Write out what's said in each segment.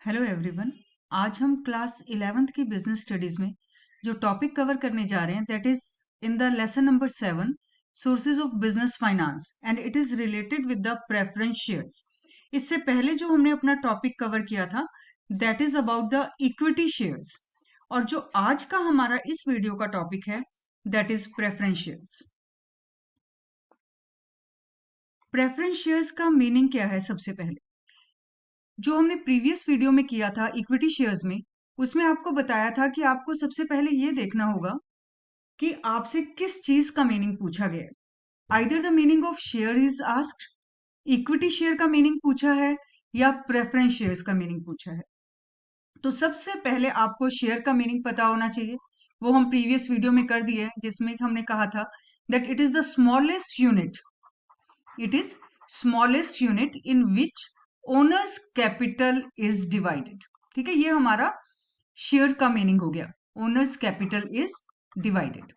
Hello everyone. आज हम class 11th की बिजनेस स्टडीज में जो टॉपिक कवर करने जा रहे हैं that is in the lesson number 7 sources of business finance and it is related with the preference shares. इससे पहले जो हमने अपना टॉपिक कवर किया था that is about the equity shares, और जो आज का हमारा इस वीडियो का टॉपिक है that is preference shares. Preference shares का मीनिंग क्या है? सबसे पहले जो हमने प्रीवियस वीडियो में किया था इक्विटी शेयर्स में, उसमें आपको बताया था कि आपको सबसे पहले ये देखना होगा कि आपसे किस चीज का मीनिंग पूछा गया है। Either the meaning of share is asked, equity share का मीनिंग पूछा है या प्रेफरेंस शेयर्स का मीनिंग पूछा है। तो सबसे पहले आपको शेयर का मीनिंग पता होना चाहिए। वो हम प्रीवियस वीडियो में कर दिए, जिसमें हमने कहा था that it is the smallest unit, it is smallest unit in which owners capital is divided. ठीक है, ये हमारा शेयर का मीनिंग हो गया, ओनर्स कैपिटल इज डिवाइडेड।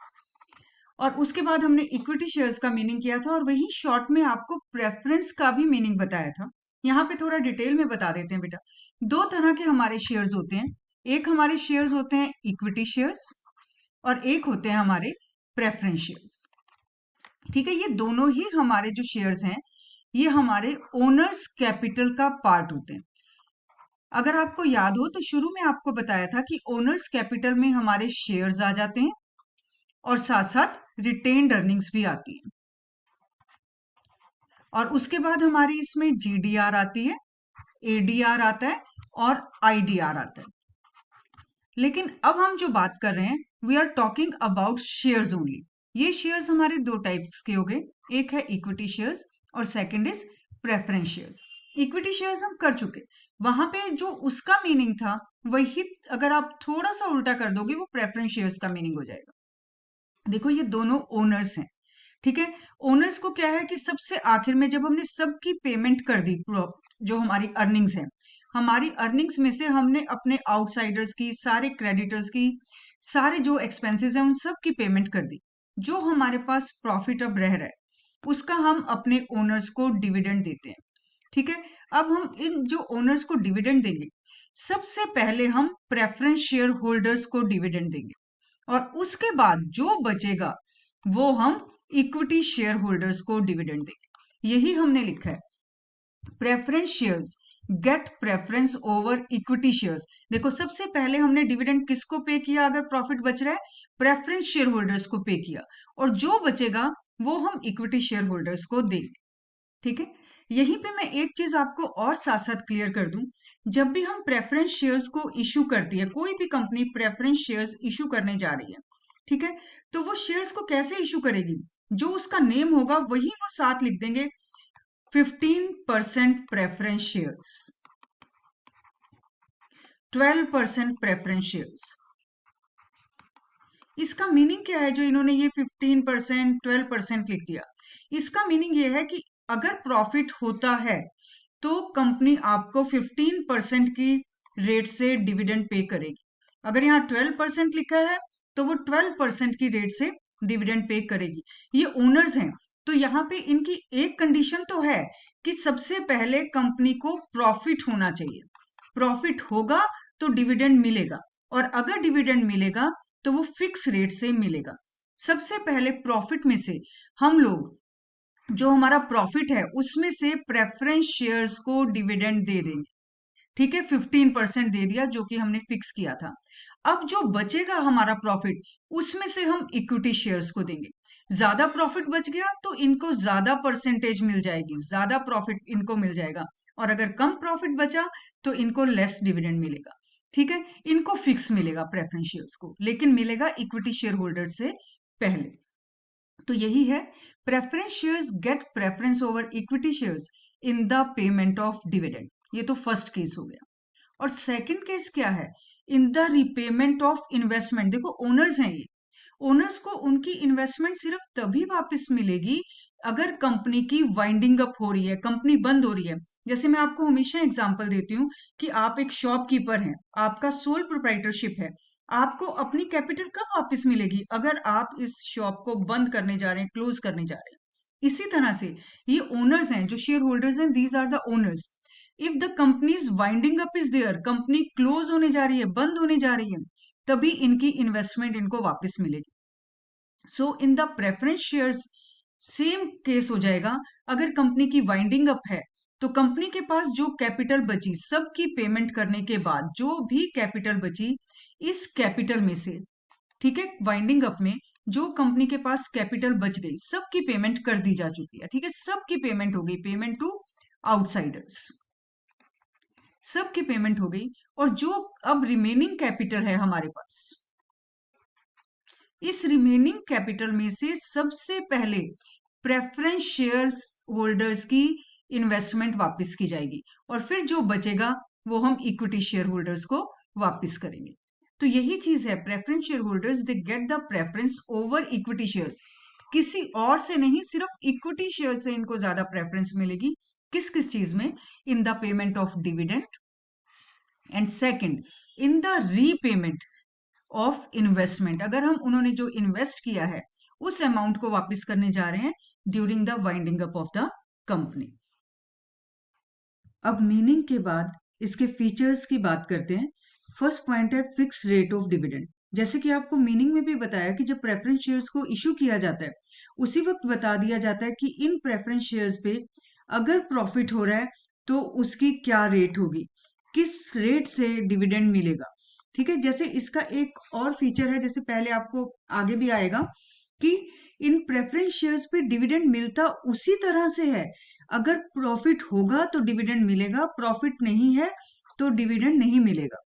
और उसके बाद हमने इक्विटी शेयर्स का मीनिंग किया था, और वही शॉर्ट में आपको प्रेफरेंस का भी मीनिंग बताया था। यहाँ पे थोड़ा डिटेल में बता देते हैं बेटा। दो तरह के हमारे शेयर्स होते हैं, एक हमारे शेयर्स होते हैं इक्विटी शेयर्स और एक होते हैं हमारे प्रेफरेंस शेयर्स। ठीक है, ये दोनों ही हमारे जो शेयर्स हैं ये हमारे ओनर्स कैपिटल का पार्ट होते हैं। अगर आपको याद हो तो शुरू में आपको बताया था कि ओनर्स कैपिटल में हमारे शेयर्स आ जाते हैं और साथ साथ रिटेन्ड अर्निंग्स भी आती है, और उसके बाद हमारी इसमें जीडीआर आती है, एडीआर आता है और आईडीआर आता है। लेकिन अब हम जो बात कर रहे हैं we are talking about shares only. ये शेयर्स हमारे दो टाइप्स के हो गए, एक है इक्विटी शेयर्स और second is preference shares. Equity shares हम कर चुके, वहां पे जो उसका मीनिंग था वही अगर आप थोड़ा सा उल्टा कर दोगे वो प्रेफरेंस शेयर्स का मीनिंग हो जाएगा। देखो ये दोनों ओनर्स हैं, ठीक है। ओनर्स को क्या है कि सबसे आखिर में जब हमने सबकी पेमेंट कर दी, जो हमारी अर्निंग्स है, हमारी अर्निंग्स में से हमने अपने आउटसाइडर्स की, सारे क्रेडिटर्स की, सारे जो एक्सपेंसेस हैं उन सब की पेमेंट कर दी। जो हमारे पास प्रॉफिट अब रह रहा है उसका हम अपने ओनर्स को डिविडेंड देते हैं। ठीक है, अब हम इन जो ओनर्स को डिविडेंड देंगे, सबसे पहले हम प्रेफरेंस शेयर होल्डर्स को डिविडेंड देंगे और उसके बाद जो बचेगा वो हम इक्विटी शेयर होल्डर्स को डिविडेंड देंगे। यही हमने लिखा है, preference shares get preference over equity shares. देखो सबसे पहले हमने डिविडेंड किसको पे किया? अगर प्रॉफिट बच रहा है प्रेफरेंस शेयर होल्डर्स को पे किया, और जो बचेगा वो हम इक्विटी शेयर होल्डर्स को देंगे। ठीक है, यहीं पे मैं एक चीज आपको और साथ साथ क्लियर कर दूं, जब भी हम प्रेफरेंस शेयर्स को इशू करती है, कोई भी कंपनी प्रेफरेंस शेयर्स इशू करने जा रही है, ठीक है, तो वो शेयर्स को कैसे इशू करेगी? जो उसका नेम होगा वही वो साथ लिख देंगे, 15% प्रेफरेंस शेयर्स, 12% प्रेफरेंस शेयर्स। इसका मीनिंग क्या है जो इन्होंने ये 15% 12% लिख दिया? इसका मीनिंग ये है कि अगर प्रॉफिट होता है तो कंपनी आपको 15% की रेट से डिविडेंड पे करेगी। अगर यहाँ 12% लिखा है तो वो 12% की रेट से डिविडेंड पे करेगी। ये ओनर्स हैं, तो यहाँ पे इनकी एक कंडीशन तो है कि सबसे पहले कंपनी को प्रॉफिट होना चाहिए। प्रॉफिट होगा तो डिविडेंड मिलेगा, और अगर डिविडेंड मिलेगा तो वो फिक्स रेट से मिलेगा। सबसे पहले प्रॉफिट में से हम लोग, जो हमारा प्रॉफिट है उसमें से प्रेफरेंस शेयर्स को डिविडेंड दे देंगे। ठीक है, 15% दे दिया जो कि हमने फिक्स किया था। अब जो बचेगा हमारा प्रॉफिट उसमें से हम इक्विटी शेयर्स को देंगे। ज्यादा प्रॉफिट बच गया तो इनको ज्यादा परसेंटेज मिल जाएगी, ज्यादा प्रॉफिट इनको मिल जाएगा, और अगर कम प्रॉफिट बचा तो इनको लेस डिविडेंड मिलेगा। ठीक है, इनको फिक्स मिलेगा प्रेफरेंस शेयर्स को, लेकिन मिलेगा इक्विटी शेयर होल्डर से पहले। तो यही है, preference shares get preference over equity shares in the payment of dividend. ये तो फर्स्ट केस हो गया। और सेकंड केस क्या है? In the repayment of investment. देखो ओनर्स हैं ये, ओनर्स को उनकी इन्वेस्टमेंट सिर्फ तभी वापस मिलेगी अगर कंपनी की वाइंडिंग अप हो रही है, कंपनी बंद हो रही है। जैसे मैं आपको हमेशा एग्जांपल देती हूँ कि आप एक शॉपकीपर हैं, आपका सोल प्रोप्राइटरशिप है, आपको अपनी कैपिटल कब वापस मिलेगी? अगर आप इस शॉप को बंद करने जा रहे हैं, क्लोज करने जा रहे हैं। इसी तरह से ये ओनर्स हैं, जो शेयर होल्डर्स हैं, these are the owners. If the companies winding up is there, company close होने जा रही है, बंद होने जा रही है, तभी इनकी इन्वेस्टमेंट इनको वापस मिलेगी। So in the preference shares same case हो जाएगा। अगर कंपनी की वाइंडिंग अप है तो कंपनी के पास जो कैपिटल बची, सबकी पेमेंट करने के बाद जो भी कैपिटल बची, इस कैपिटल में से, ठीक है, वाइंडिंग अप में जो कंपनी के पास कैपिटल बच गई, सबकी पेमेंट कर दी जा चुकी है, ठीक है, सबकी पेमेंट हो गई, पेमेंट टू आउटसाइडर्स, सबकी पेमेंट हो गई। और जो अब रिमेनिंग कैपिटल है हमारे पास, इस रिमेनिंग कैपिटल में से सबसे पहले प्रेफरेंस शेयर्स होल्डर्स की इन्वेस्टमेंट वापस की जाएगी, और फिर जो बचेगा वो हम इक्विटी शेयर होल्डर्स को वापस करेंगे। तो यही चीज है, preference share holders they get the preference over equity shares, किसी और से नहीं, सिर्फ इक्विटी शेयर से इनको ज्यादा प्रेफरेंस मिलेगी। किस किस चीज में? इन the payment of dividend, and second in the repayment of investment, अगर हम उन्होंने जो इन्वेस्ट किया है उस अमाउंट को वापस करने जा रहे हैं during the winding up of the company. अब मीनिंग के बाद इसके फीचर्स की बात करते हैं। फर्स्ट पॉइंट है फिक्स रेट ऑफ डिविडेंड। जैसे कि आपको मीनिंग में भी बताया कि जब प्रेफरेंस शेयर्स को इशू किया जाता है उसी वक्त बता दिया जाता है कि इन प्रेफरेंस शेयर्स पे अगर प्रॉफिट हो रहा है तो उसकी क्या रेट होगी, किस रेट से डिविडेंड मिलेगा, ठीक है। जैसे इसका एक और फीचर है, जैसे पहले आपको आगे भी आएगा कि इन प्रेफरेंस शेयर्स पे डिविडेंड मिलता उसी तरह से है, अगर प्रॉफिट होगा तो डिविडेंड मिलेगा, प्रॉफिट नहीं है तो डिविडेंड नहीं मिलेगा,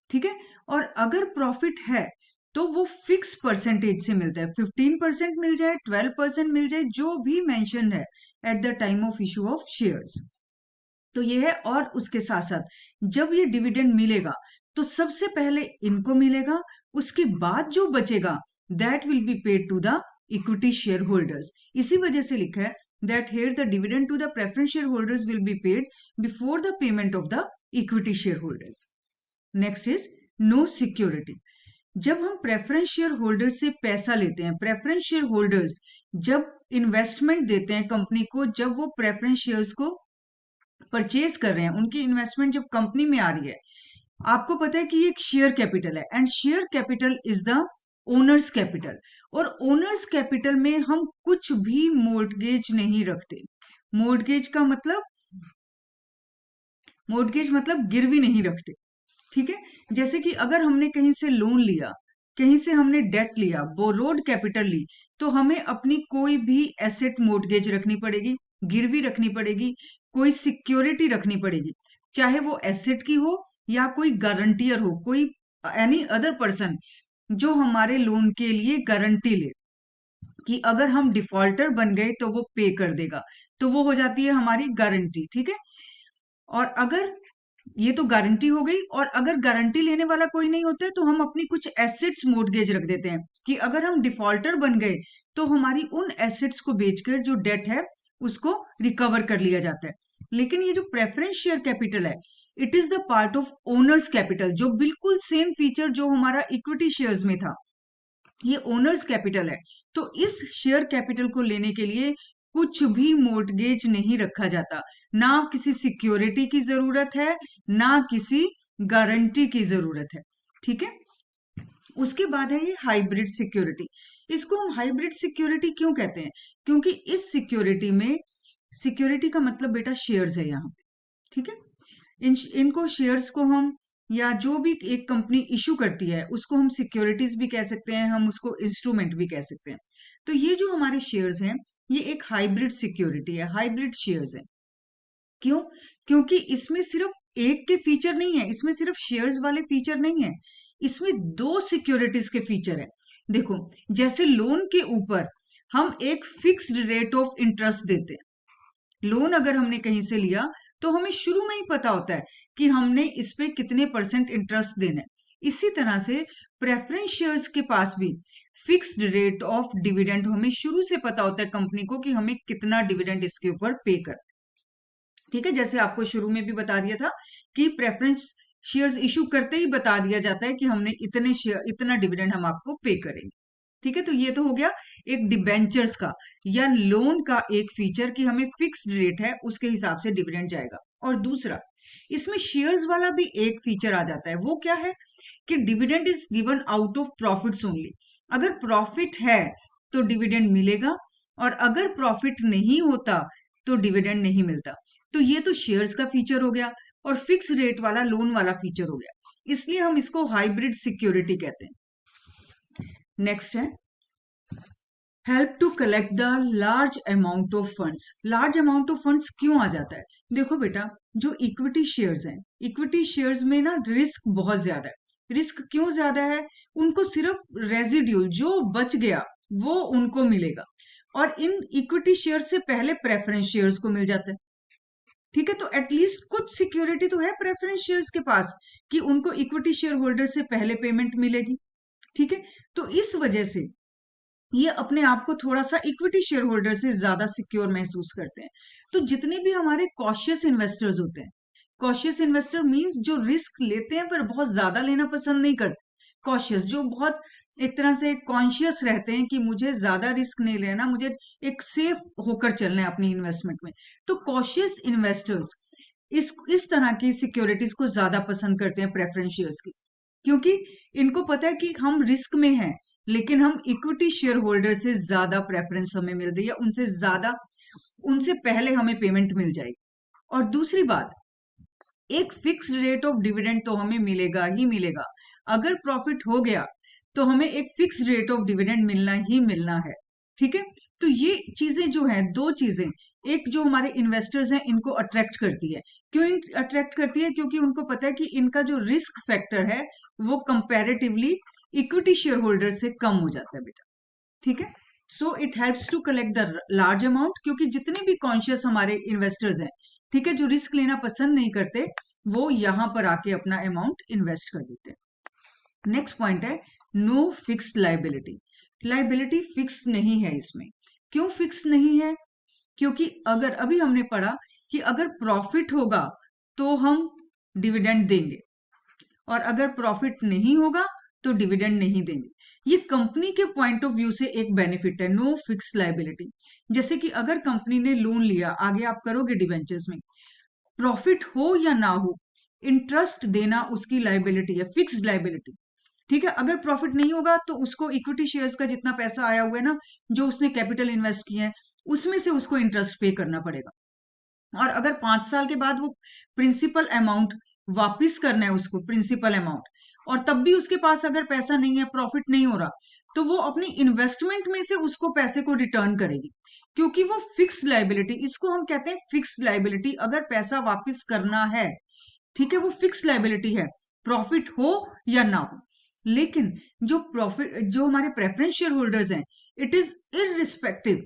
ठीक है। और अगर प्रॉफिट है तो वो फिक्स परसेंटेज से मिलता है, 15% मिल जाए, 12% मिल जाए, जो भी मेंशन है at the time of issue of shares. तो ये है। और उसके साथ साथ जब ये डिविडेंड मिलेगा तो सबसे पहले इनको मिलेगा, उसके बाद जो बचेगा that will be paid to the equity share holders. इसी वजह से लिखा है that here the dividend to the preference share holders will be paid before the payment of the equity share holders. Next is no security. जब हम preference share holder से पैसा लेते हैं, प्रेफरेंस शेयर होल्डर्स जब इन्वेस्टमेंट देते हैं company को, जब वो प्रेफरेंस शेयर्स को परचेज कर रहे हैं, उनकी इन्वेस्टमेंट जब कंपनी में आ रही है, आपको पता है कि ये एक शेयर कैपिटल है, and share capital is the owners capital. और ओनर्स कैपिटल में हम कुछ भी मोर्टगेज नहीं रखते। मोर्टगेज का मतलब, मोर्टगेज मतलब गिरवी नहीं रखते, ठीक है। जैसे कि अगर हमने कहीं से लोन लिया, कहीं से हमने डेट लिया, बोरोड कैपिटल ली, तो हमें अपनी कोई भी एसेट मोर्टगेज रखनी पड़ेगी, गिरवी रखनी पड़ेगी, कोई सिक्योरिटी रखनी पड़ेगी, चाहे वो एसेट की हो या कोई गारंटियर हो, कोई एनी अदर पर्सन जो हमारे लोन के लिए गारंटी ले कि अगर हम डिफॉल्टर बन गए तो वो पे कर देगा, तो वो हो जाती है हमारी गारंटी, ठीक है। और अगर ये तो गारंटी हो गई, और अगर गारंटी लेने वाला कोई नहीं होता है तो हम अपनी कुछ एसेट्स मोर्टगेज रख देते हैं कि अगर हम डिफॉल्टर बन गए तो हमारी उन एसेट्स को बेचकर जो डेट है उसको रिकवर कर लिया जाता है। लेकिन ये जो प्रेफरेंस शेयर कैपिटल है, it is the part of owners capital, जो बिल्कुल सेम फीचर जो हमारा इक्विटी शेयर्स में था, ये ओनर्स कैपिटल है। तो इस शेयर कैपिटल को लेने के लिए कुछ भी मोर्टगेज नहीं रखा जाता, ना किसी सिक्योरिटी की जरूरत है, ना किसी गारंटी की जरूरत है, ठीक है। उसके बाद है ये हाइब्रिड सिक्योरिटी। इसको हम हाइब्रिड सिक्योरिटी क्यों कहते हैं? क्योंकि इस सिक्योरिटी में, सिक्योरिटी का मतलब बेटा शेयर्स है यहाँ पे, ठीक है। इनको शेयर्स को हम, या जो भी एक कंपनी इशू करती है उसको हम सिक्योरिटीज भी कह सकते हैं, हम उसको इंस्ट्रूमेंट भी कह सकते हैं। तो ये जो हमारे शेयर्स हैं ये एक हाइब्रिड सिक्योरिटी है, हाइब्रिड शेयर्स है। क्यों? क्योंकि इसमें सिर्फ एक के फीचर नहीं है, इसमें सिर्फ शेयर्स वाले फीचर नहीं है, इसमें दो सिक्योरिटीज के फीचर है। देखो, जैसे लोन के ऊपर हम एक फिक्स्ड रेट ऑफ इंटरेस्ट देते हैं, लोन अगर हमने कहीं से लिया तो हमें शुरू में ही पता होता है कि हमने इस पे कितने परसेंट इंटरेस्ट देना है। इसी तरह से प्रेफरेंस शेयर्स के पास भी फिक्स्ड रेट ऑफ डिविडेंड हमें शुरू से पता होता है कंपनी को कि हमें कितना डिविडेंड इसके ऊपर पे कर, ठीक है। जैसे आपको शुरू में भी बता दिया था कि प्रेफरेंस शेयर्स इशू करते ही बता दिया जाता है कि हमने इतने शेयर, इतना डिविडेंड हम आपको पे करेंगे, ठीक है। तो ये तो हो गया एक डिबेंचर्स का या लोन का एक फीचर कि हमें फिक्स्ड रेट है उसके हिसाब से डिविडेंड जाएगा। और दूसरा, इसमें शेयर्स वाला भी एक फीचर आ जाता है, वो क्या है कि dividend is given out of profits only. अगर प्रॉफिट है तो डिविडेंड मिलेगा, और अगर प्रॉफिट नहीं होता तो डिविडेंड नहीं मिलता। तो ये तो शेयर्स का फीचर हो गया, और फिक्स रेट वाला लोन वाला फीचर हो गया, इसलिए हम इसको हाइब्रिड सिक्योरिटी कहते हैं। नेक्स्ट है help to collect the large amount of funds. Large amount of funds क्यों आ जाता है? देखो बेटा, जो इक्विटी शेयर्स हैं, इक्विटी शेयर्स में ना रिस्क बहुत ज्यादा है। रिस्क क्यों ज्यादा है? उनको सिर्फ रेजिड्यूल जो बच गया वो उनको मिलेगा, और इन इक्विटी शेयर से पहले प्रेफरेंस शेयर्स को मिल जाता है। ठीक है, तो एटलीस्ट कुछ सिक्योरिटी तो है प्रेफरेंस शेयर्स के पास कि उनको इक्विटी शेयर होल्डर से पहले पेमेंट मिलेगी। ठीक है, तो इस वजह से ये अपने आप को थोड़ा सा इक्विटी शेयर होल्डर से ज्यादा सिक्योर महसूस करते हैं। तो जितने भी हमारे कॉशियस इन्वेस्टर्स होते हैं, कॉशियस इन्वेस्टर मींस जो रिस्क लेते हैं पर बहुत ज्यादा लेना पसंद नहीं करते। कॉशियस जो बहुत एक तरह से कॉन्शियस रहते हैं कि मुझे ज्यादा रिस्क नहीं लेना, मुझे एक सेफ होकर चलना है अपनी इन्वेस्टमेंट में। तो कॉशियस इन्वेस्टर्स इस तरह की सिक्योरिटीज को ज्यादा पसंद करते हैं प्रेफरेंस शेयर्स की, क्योंकि इनको पता है कि हम रिस्क में हैं, लेकिन हम इक्विटी शेयर होल्डर से ज्यादा प्रेफरेंस हमें मिल रही है, उनसे ज्यादा, उनसे पहले हमें पेमेंट मिल जाएगी। और दूसरी बात, एक फिक्स रेट ऑफ डिविडेंड तो हमें मिलेगा ही मिलेगा। अगर प्रॉफिट हो गया तो हमें एक फिक्स रेट ऑफ डिविडेंड मिलना ही मिलना है। ठीक है, तो ये चीजें जो हैं, दो चीजें, एक जो हमारे इन्वेस्टर्स हैं इनको अट्रैक्ट करती है। क्यों अट्रैक्ट करती है? क्योंकि उनको पता है कि इनका जो रिस्क फैक्टर है वो कंपैरेटिवली इक्विटी शेयर होल्डर से कम हो जाता है बेटा। ठीक है, so it helps to collect the large amount, क्योंकि जितने भी कॉन्शियस हमारे इन्वेस्टर्स हैं, ठीक है, जो रिस्क लेना पसंद नहीं करते, वो यहां पर आके अपना अमाउंट इन्वेस्ट कर देते हैं। नेक्स्ट पॉइंट है no fixed liability. Liability fix नहीं है इसमें। क्यों फिक्स नहीं है? क्योंकि अगर अभी हमने पढ़ा कि अगर प्रॉफिट होगा तो हम डिविडेंड देंगे, और अगर प्रॉफिट नहीं होगा तो डिविडेंड नहीं देंगे। ये कंपनी के पॉइंट ऑफ व्यू से एक बेनिफिट है, नो फिक्स लाइबिलिटी। जैसे कि अगर कंपनी ने लोन लिया, आगे आप करोगे डिवेंचर्स में, प्रॉफिट हो या ना हो, इंटरेस्ट देना उसकी लाइबिलिटी है, फिक्स्ड लाइबिलिटी। ठीक है, अगर प्रॉफिट नहीं होगा तो उसको इक्विटी शेयर्स का जितना पैसा आया हुआ है ना, जो उसने कैपिटल इन्वेस्ट किया है, उसमें से उसको इंटरेस्ट पे करना पड़ेगा। और अगर 5 साल के बाद वो प्रिंसिपल अमाउंट वापिस करना है उसको, प्रिंसिपल अमाउंट, और तब भी उसके पास अगर पैसा नहीं है, प्रॉफिट नहीं हो रहा, तो वो अपनी इन्वेस्टमेंट में से उसको पैसे को रिटर्न करेगी, क्योंकि वो फिक्स्ड लाइबिलिटी, इसको हम कहते हैं फिक्स्ड लाइबिलिटी। अगर पैसा वापिस करना है, ठीक है, वो फिक्स्ड लाइबिलिटी है, प्रॉफिट हो या ना हो। लेकिन जो प्रॉफिट, जो हमारे प्रेफरेंस शेयर होल्डर्स हैं, इट इज इररिस्पेक्टिव,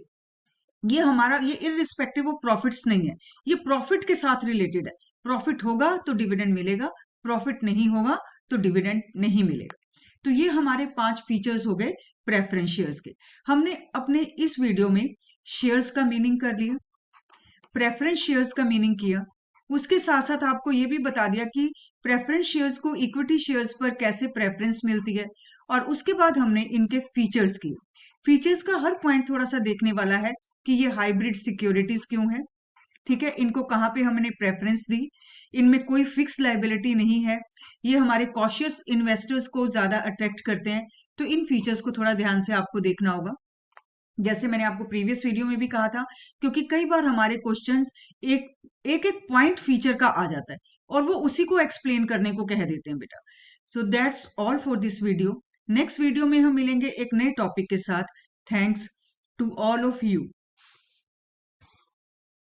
ये इररिस्पेक्टिव ऑफ प्रॉफिट्स नहीं है, ये प्रॉफिट के साथ रिलेटेड है। प्रॉफिट होगा तो डिविडेंड मिलेगा, प्रॉफिट नहीं होगा तो डिविडेंड नहीं मिलेगा। तो ये हमारे 5 फीचर्स हो गए प्रेफरेंस शेयर्स के। हमने अपने इस वीडियो में शेयर्स का मीनिंग कर लिया, प्रेफरेंस शेयर्स का मीनिंग किया, उसके साथ साथ आपको ये भी बता दिया कि प्रेफरेंस शेयर्स को इक्विटी शेयर्स पर कैसे प्रेफरेंस मिलती है, और उसके बाद हमने इनके फीचर्स किए। फीचर्स का हर पॉइंट थोड़ा सा देखने वाला है कि ये हाइब्रिड सिक्योरिटीज क्यों है, ठीक है, इनको कहाँ पे हमने प्रेफरेंस दी, इनमें कोई फिक्स लाइबिलिटी नहीं है, ये हमारे कॉशियस इन्वेस्टर्स को ज्यादा अट्रैक्ट करते हैं। तो इन फीचर्स को थोड़ा ध्यान से आपको देखना होगा, जैसे मैंने आपको प्रीवियस वीडियो में भी कहा था, क्योंकि कई बार हमारे क्वेश्चंस एक एक एक पॉइंट फीचर का आ जाता है और वो उसी को एक्सप्लेन करने को कह देते हैं बेटा। So that's all for this video. Next video में हम मिलेंगे एक नए टॉपिक के साथ। Thanks to all of you.